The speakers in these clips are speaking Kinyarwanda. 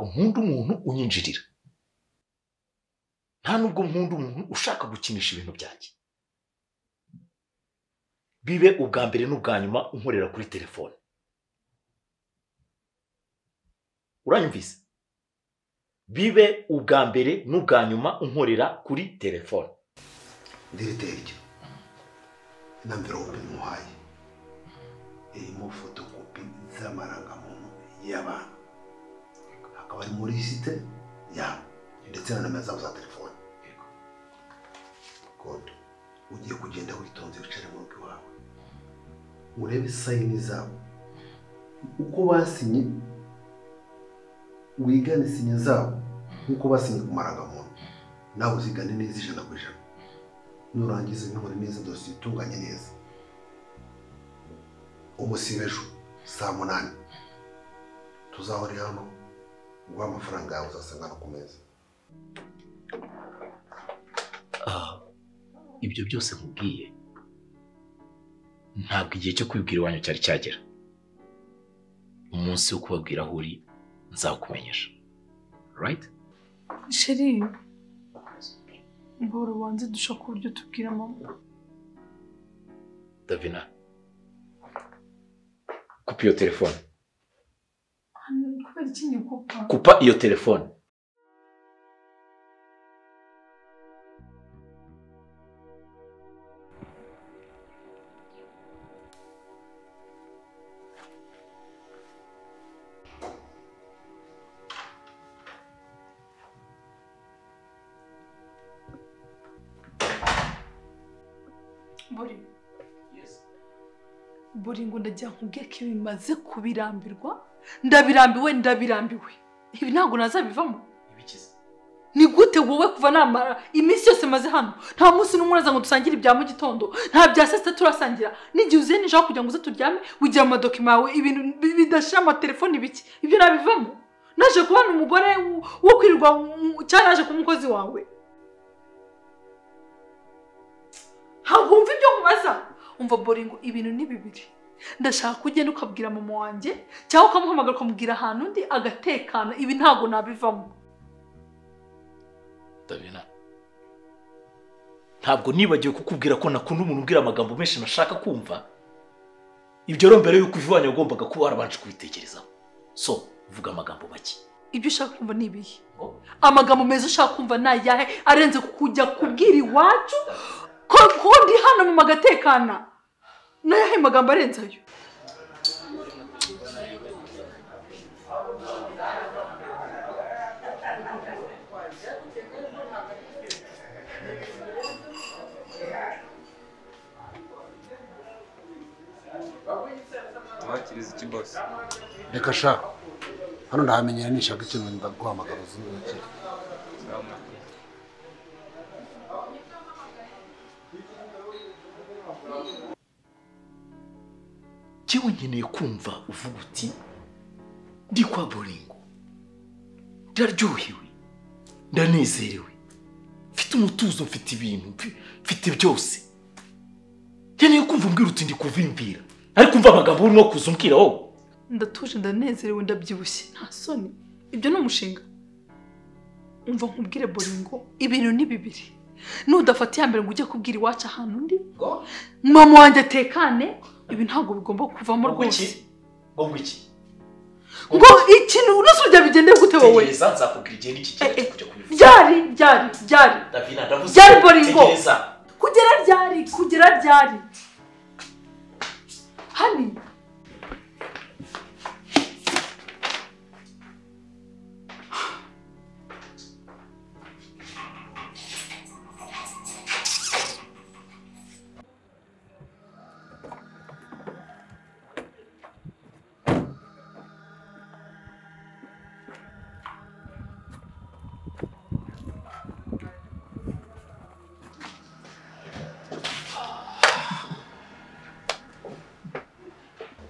ntabwo nkunda umuntu unyinjirira, nta nubwo nkunda umuntu ushaka gukinisha ibintu byanjye, bibe ubwa mbere n'ubwa nyuma unkorera kuri telefone. Uranyumvise? Bibe ubwa mbere n'ubwa nyuma unkorera kuri telefone. Ndireterye n'amverope muhaye irimo fotokopi z'amarangamuntu y'abantu, hakaba ari muri lisite yabo ndetse na nimero zabo za telefone. Kode ugiye kugenda witonze wicare mu rugo iwawe urebe sayini zabo uko basinye, wigane sinye zabo nk'uko basinye ku marangamuntu, nawe uzigane neza ijana ku ijana. Nurangiza nkabona neza dosiye itunganye neza, umusibe ejo saa 8 tuzahorera hano guha amafaranga yawe uzasangana ku meza. Ibyo byose nkubwiye ntabwo igihe cyo kwibwira iwanyu cyari cyagera. Umunsi wo kubabwira aho uri nzakumenyesha, right? Sheri, mbora wanze dushaka uburyo tubwira mama. Davina, kupa iyo telefone. Kubera iki nyikupa? Kupa iyo telefone. Buri ngo ndajya nkubwiye ko bimaze kubirambirwa, ndabirambiwe. Ibi ntabwo nazabivamo. Ibikize. Ni gute wowe kuva namara iminsi yose maze hano nta munsi n'umwe uraza ngo dusangire ibya mu gitondo, nta bya sesta turasangira, n'igihe uziye nijoro kugira ngo uze turyame wigira mu madokima yawe ibintu bidashira amatelefoni biki, ibyo nabivamo. Naje kubana umugore wo kwirirwa cyane, naje ku mukozi wawe. Ntabwo umva ibyo nkubaza. Umva Boringo, ibintu ni bibiri. Ndashaka kugenda ukabwira mama wanjye cyangwa ukamuhamagara ukamubwira ahantu undi agatekana. Ibi ntabwo nabivamo. Davina, ntabwo nibagiwe kukubwira ko nakunda umuntu ubwira amagambo menshi nashaka kumva. Ibyo rero mbere yuko ivanye ugombaga kuba warabanje kubitekerezaho. So, vuga amagambo make. Ibyo ushaka kumva ni ibihe? Amagambo meza ushaka kumva nayahe arenze kujya kubwira iwacu ko ndi hano mu magatekana? Nayahe magambo arenze ayo? Wakiriza iki boss? Reka sha hano ndahamenyera nishaka ikintu ndaguhamagara uzubike. Kiwe nkeneye kumva uvuga uti ndi kwa Boringo, ndaryohewe, ndanezerewe, mfite umutuzo, mfite ibintu, mfite byose. Nkeneye kumva umbwira uti ndi kuvimvira, ariko umva amagambo urimo kuzumbwira wowe. Ndatuje, ndanezerewe, ndabyibushye, nta soni. Ibyo ni umushinga. Umva nkubwire Boringo, ibintu ni bibiri. Nudafata yambere ngo ujye kubwira iwacu ahantu undi, mama wanjye atekane, ibi ntabwo bigomba kuvamo rwose. Ngo iki? Ngo ikintu unasujya bigende gute wowe? Tegereza nzakubwira igihe n'iki kigiye kujya kubivuga. Byari. Davina, ndavuze. Byari Boringo. Tegereza. Kugera ryari? Hani.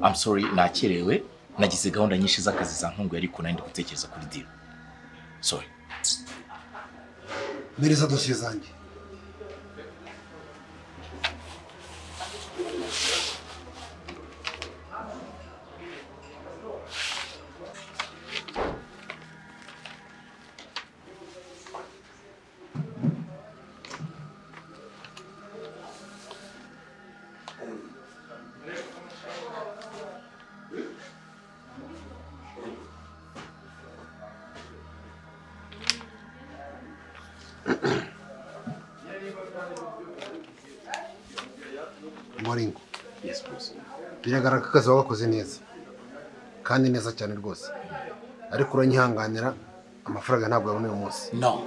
I'm sorry, nakerewe, nagize gahunda nyinshi z'akazi zankunguye ariko nari ndi gutekereza kuri deal. Sorry. Mereza dosiye zanjye. Moringo. Yes, boss. Biragaragara ko akazi wagakoze neza. Kandi neza cyane rwose. Ariko uranyihanganira amafaranga ntabwo yabona uyu munsi. No.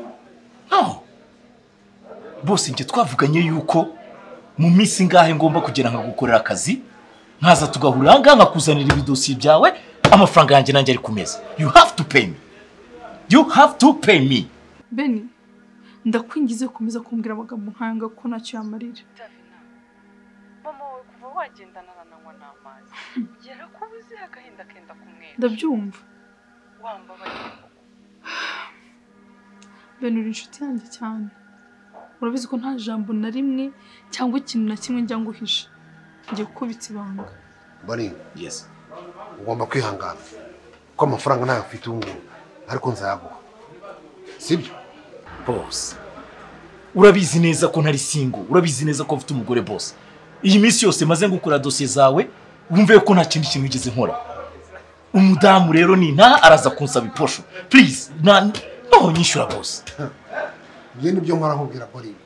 Boss nje twavuganye yuko mu minsi ngahe ngomba kugira ngo gukorera akazi nkaza tugahurira nganga kuzanira ibidosiye byawe amafaranga yanjye nanjye ari ku meza. You have to pay me. You have to pay me. Beni, ndakwingize komeza kumbwira amagambo nkanga ko ntacyo yamarira. Mama we kuva wagendana nananywa n'amazi. Yarakubuze agahinda kenda kumwera. Ndabyumva. Wambabaye. Beni uri inshuti yanjye cyane. Urabizi ko nta jambo na rimwe cyangwa ikintu na kimwe njya nguhisha. Ngiye gukubitsa ibanga. Moringo. Yes. Ugomba kwihangana. Ko amafaranga ntayo ufite ubu ariko nzayaguha. Sibyo? Boss. Urabizi neza ko ntari single. Urabizi neza ko mfite umugore boss. Iyi minsi yose maze ngukora dossier zawe, wumve ko nta kindi kintu nigeze nkora. Umudamu rero ni nta araza kunsaba iposho. Please, no nyishura boss. Ngiye nibyo nkora nkubwira Moringo.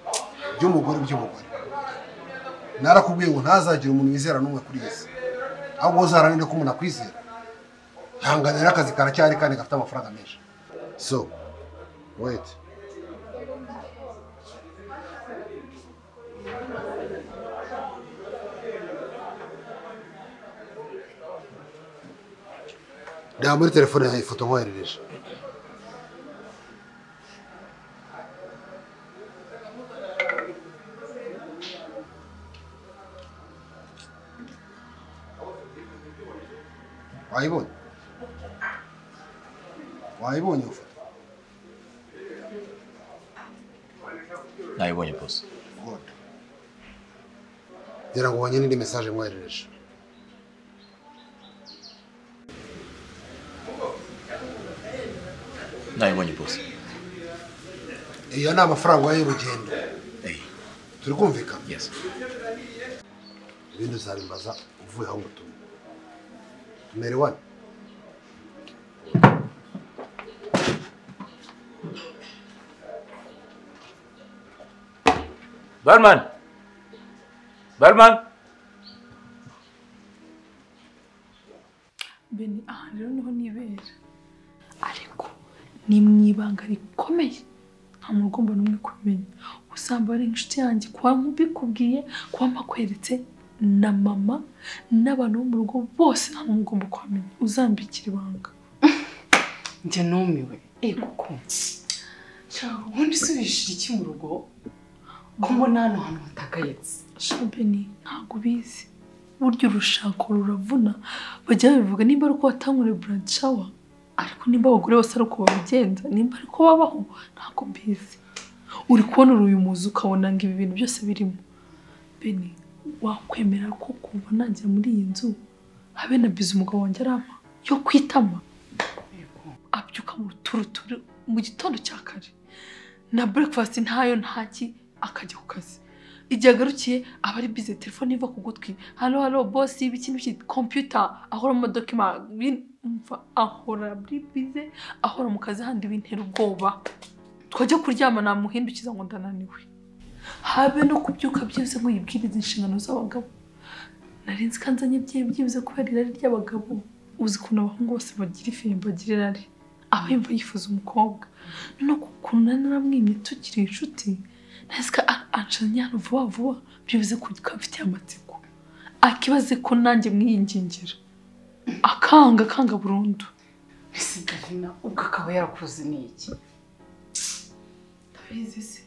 By'umugore. Narakubwiye ngo ntazagira umuntu wizera n'umwe kuri Yesu. Ahubwo uzaranire ko umuntu akwizera. Hanganira akazi karacyari kandi gafite amafaranga menshi. So, wait. Reba muri telefone yawe ifoto nkoherereje. Wayibonye iyo foto? Nayibonye boss. Good. Ngira ngo ubonye n'indi message nkoherereje. Nayibonye boss. Iyo ni amafaranga y'urugendo. Turi kumvikana? Yes. Ibindi uzabimbaza uvuye aho ngutuye. Mary1. Barman. Beni, rero niho nibera. Ariko ni mwibanga rikomeye. Nta muntu ugomba n'umwe kubimenya. Usamba ari inshuti yanjye kwa mbikubwiye, kwa makweretse na mama n'abantu bo mu rugo bose nta muntu ugomba kwamenya. Uzambikira ibanga. Njye numiwe. Kuko. Ciao, ubundi subishira iki mu rugo? Ko mbona hano hantu hatagayetse. Beni, ntabwo ubizi. Burya urushako ruravuna. Bajya babivuga nimba ari uko watangure brand shower. Ariko nimba abagore bose ari uko babigenza, nimba ari ko babaho, ntabwo mbizi. Uri kubona uyu muzi ukabona ngo ibi bintu byose birimo. Beni, wakwemera ko kuva nagira muri iyi nzu habe na bizi umugabo wanjye arama yo kwitama. Abyuka mu turuturu mu gitondo cya kare. Na breakfast ntayo ntaki akajya ku kazi. Igihe agarukiye aba ari busy, telefone iva ku gutwi. Hello boss, ikintu cyitwa computer, ahora mu document, ahora ari busy, ahora mu kazi handi bintera ubwoba. Twajya kuryama namuhindukiza ngo ndananiwe. Habe no kubyuka byibuze ngo yibwirize inshingano z'abagabo. Narinzi kanzanye byibuze kubera irari ry'abagabo. Uzi kuntu abahungu bose bagira ifimba bagira irari. Aba yumva yifuza umukobwa. No kukuntu naramwimye tugira inshuti. Nasika anshanya hano vuba byibuze ko mfite amatsiko. Akibaze ko nanjye mwiyingingira. Akanga burundu. Ese Davina ubwo akaba yarakuze n'iki? Tabizi se.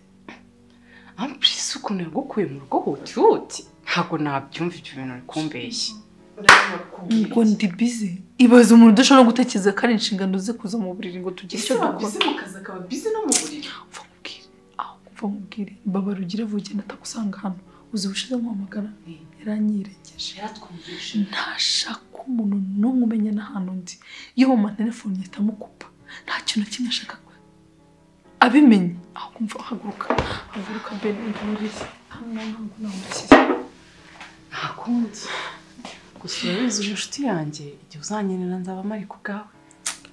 Amprise ukuntu yagukuye mu rugo huti. Ntabwo nabyumva ibyo bintu rikumbeshye. Ngo ndi busy. Ibaze umuntu udashobora gutekereza ko ari inshingano ze kuza mu buriri ngo tugire icyo dukora. Ese mu kazi akaba busy no mu buriri. Mubwire baba rugire vuge natagusanga hano uzi bushize muhamagara yaranyirengeje yaratwumvishe ntashaka umuntu n'umwe umenya n'ahantu ndi iyo mu telefone yitamukupa nta kintu kimwe ashaka abimenye aho kumva haguruka Beni ngurize hamwe ntabwo namukira ntakundi gusa urabizi inshuti yanjye igihe uzanyenera nzaba mari ku bwawe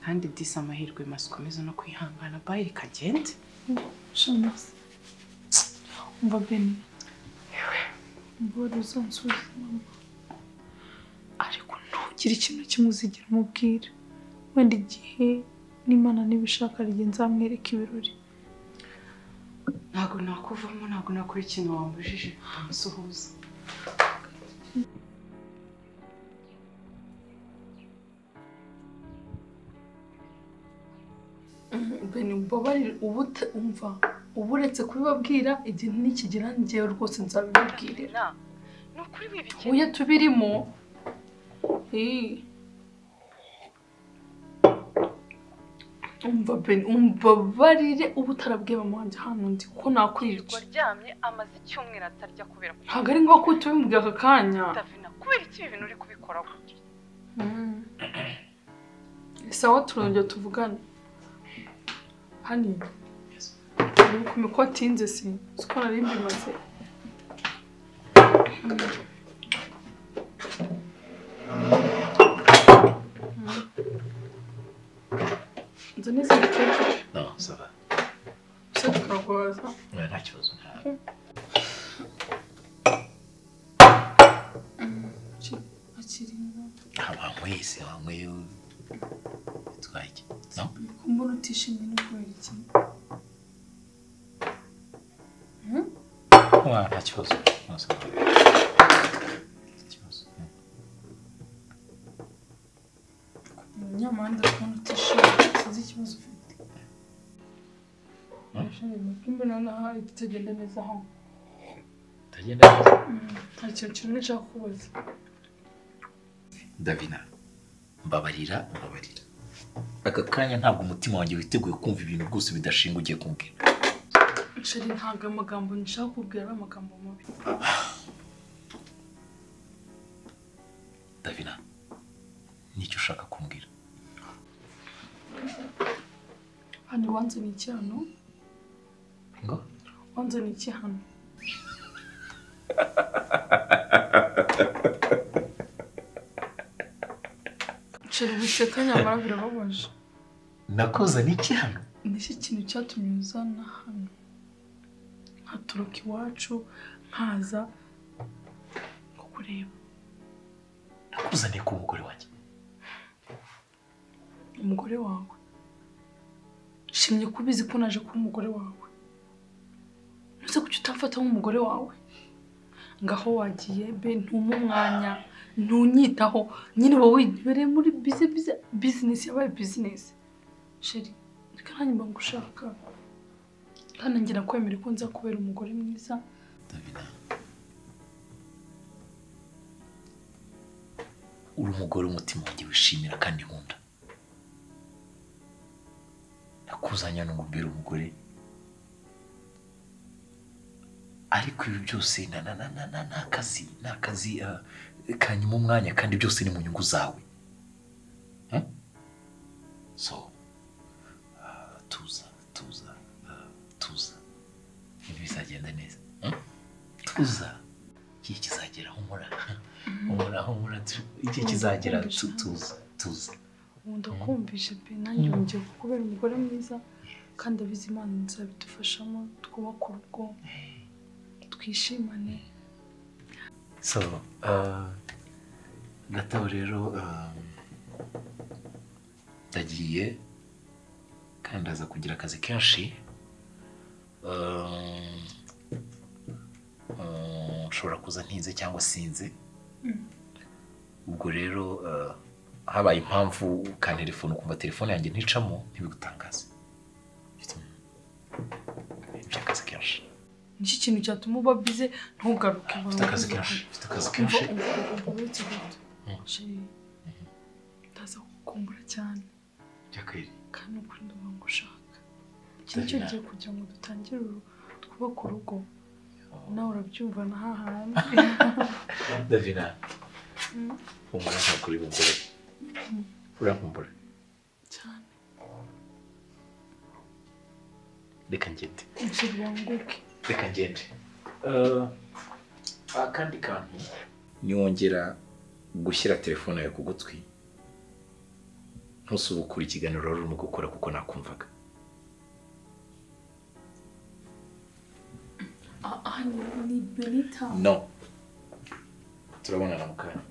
kandi disa amahirwe masukomeza no kwihangana bayi kagende Shanasi. Umva Beni. Mbora uzansubiza mama. Ariko ntugire ikintu kimwe uzigira umubwira. Wenda igihe n'Imana nibishaka rye nzamwereka ibirori. Ntabwo nakuvamo, ntabwo nakora ikintu wambujije ndamusuhuza. Beni mbabarire umva uburetse kubibabwira igihe nikigera ngewe rwose nzabibabwirira. Ni ukuri bibike. Uye tubirimo. Umva Beni umbabarire ubu utarabwiye mama wanjye hano ndi ko nakwica. Waryamye amaze icyumweru atarya kubera ko. Ntabwo ari ngombwa ko tubimubwira aka kanya. Davina kubera iki ibi bintu uri kubikora gutya? Sawa turongera tuvugane. Hani. Uri kumenya ko atinze si. Siko nari mbimaze. Nzi neza biteka. Non, ça va. Usa tukagoza. Ouais, nta kibazo. Akirinda. Wanyweye utwaye iki? No? Kumbona utishimye no kubera iki? Nta kibazo. Non, ça va. Nyamanda kubona utishimye sinzi ikibazo ufite. Kimbe naha itagenda neza hano. Tagenda neza? Hari ikintu kimwe nshaka kubaza. Davina, mbabarira. Aka kanya ntabwo umutima wanjye witeguye kumva ibintu rwose bidashinga ugiye kumbwira. Sheri ntabwo amagambo nshaka kubwira ari amagambo mabi. Davina, nicyo ushaka kumbwira? Hano wanze ni iki hano? Ngo? Wanze ni iki hano? Sheri wiseka nyamara birababaje. Nakoza n'iki hano? Niki kintu cyatumye uzana hano? Nkaturuka iwacu nkaza kukureba. Nakuzaniye ku mugore wanjye. Umugore wawe? Shimye kubizi ko naje kuba umugore wawe. Ntuze kuki utamfata nk'umugore wawe? Ngaho wagiye be ntuma umwanya ntunyitaho nyine wowe wibereye muri business yabaye business. Sheri kandi mba ngushaka kandi ngira kwemera ko nza kubera umugore mwiza. Davina, uri umugore umutima wanjye wishimira kandi nkunda. Nakuzanya no ngubera umugore. Ariko ibi byose n'akazi kanyuma umwanya kandi byose ni mu nyungu zawe. So tuza ibintu bizagenda neza. Tuza igihe kizagera humura igihe kizagera tuza. Ndakumvishe pe nanjye ngiye kubera umugore mwiza kandi abizi Imana nzabidufashamo twubaka urugo twishimane. So gatabo rero ndagiye kandi aza kugira akazi kenshi. Nshobora kuza ntinze cyangwa sinze. Ubwo rero habaye impamvu ukantelefona ukumva telefone yanjye nticamo ntibigutangaze. Mfite akazi kenshi. Niki kintu cyatuma uba bize ntugaruke. Mfite akazi kenshi. Ndaza kukumbura cyane. Byakiri. Kandi ukuri ndumva ngushaka. Iki nicyo gihe kugira ngo dutangire twubake urugo. Nawe urabyumva na hahandi. Davina, umwana ntabwo uri bugore. Urankumbura cyane. Reka ngende. Nshyiranguke. Reka ngende. Akandi kantu niwongera gushyira telefone yawe ku gutwi ntusubukure ikiganiro urimo gukora kuko nakumvaga. ni Benita. No. Turabonana mu kanya.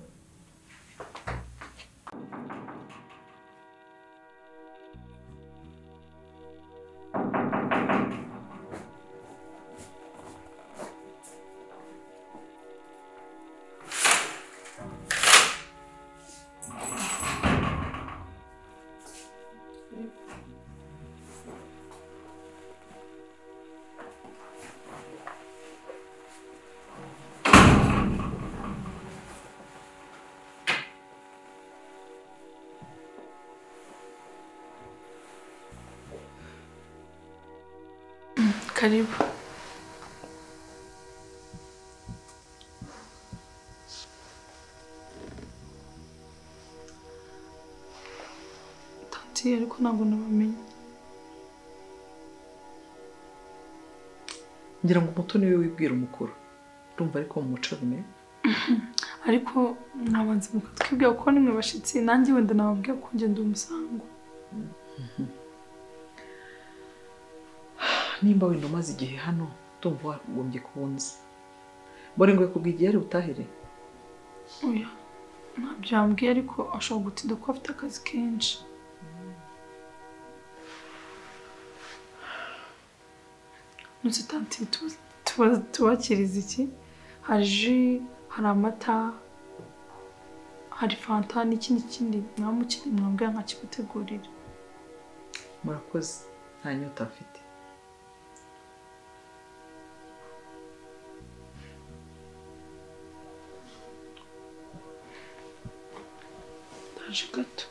Karibu. Tanti ariko ntabwo nabamenye. ngira ngo umutoni we wibwira umukuru urumva ariko mu muco bimwe Ariko nabanze mukatwibwira ko nimwe bashitsi nanjye wenda nababwiye ko ngenda umusango. nimba wenda umaze igihe hano ndumva wagombye kubunza bore ngo kubwigiye ari utahire Oya ntabyo yambwiye ariko ashobora gutinda ko afite akazi kenshi. Nutse tanti tubakiriza iki? Hari ji, hari amata, hari fanta n'ikindi mwamukeneye mwambwira nkakibategurira. murakoze nta nyota afite Ndaje gato.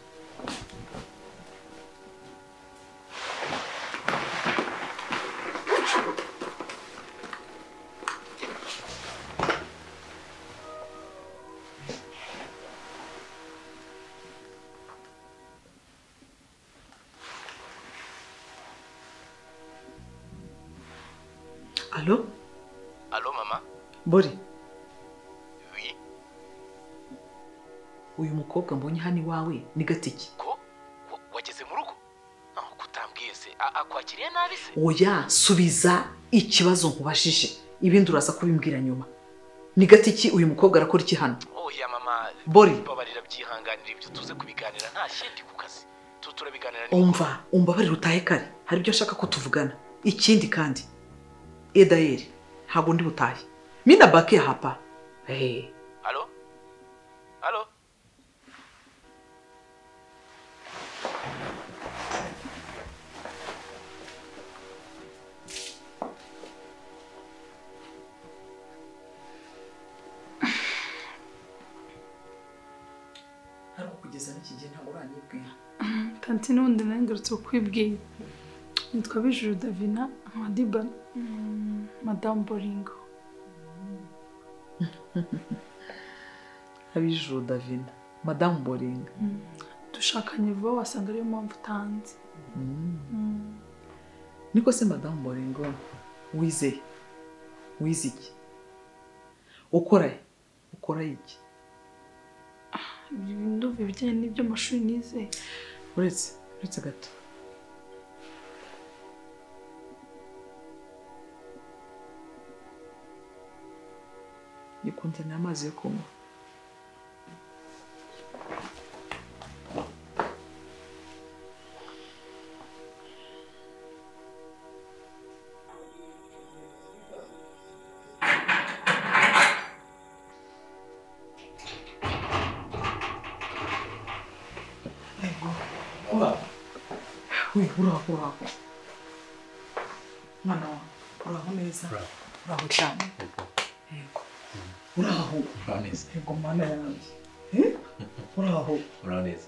Allô? Allô, maman? Bori, Oui. uyu mukobwa mbonye hano iwawe ni Gatiki. Ko? Wageze mu rugo? Ah, kutambwiye se. Akwakiriye nabi se? Oya, subiza ikibazo nkubashije. Ibindi uraza kubimbwira nyuma. Ni Gatiki uyu mukobwa arakora iki hano? Oya, mama. Bori. Babarira byihanganira ibyo tuze kubiganira nta shiti ku kazi. Turabiganira Umva bari rutahe kare. Hari ibyo ashaka ko tuvugana. Ikindi kandi Edaeri, ntabwo ndi butahe. Mina baki hapa. Allô? Allô? Ariko kugeza n'iki gihe ntabwo uranyibwira. Tanti n'ubundi nangarutse kwibwira. Nitwa Bijuru Davina, Madiba, Madame Boringo. Abijuru Davina, Madame Boringo. Dushakanye vuba wasanga ariyo mpamvu utanze. Niko se Madame Boringo wize iki? Ukora iki? Ndumva ibijyanye n'ibyo amashuri nize. Uretse gato. Yikunze n'amazi yo kunywa. Uraho. Mwana wa, uraho neza. Uraho cyane. Yego. Uraho. neza. Yego mana yanjye. Uraho. Uraho neza.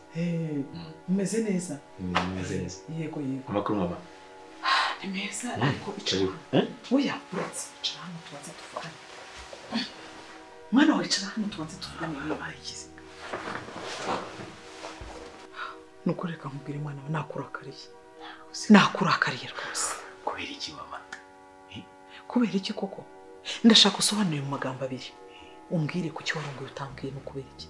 Umeze neza. Umeze neza. Yego. Amakuru mama. Ni meza ariko icara. Oya, uretse icara hano tubanze tuvugane. Mwana wa icara hano tubanze tuvugane niba hari ikizi. Nukureka nkubwira mwana wa nakurakariye. Nakurakariye rwose. Kubera iki mama? Kubera iki koko? Ndashaka usobanurire mu magambo abiri. Umbwire ku cyo warunguye utambwiye no kubera iki.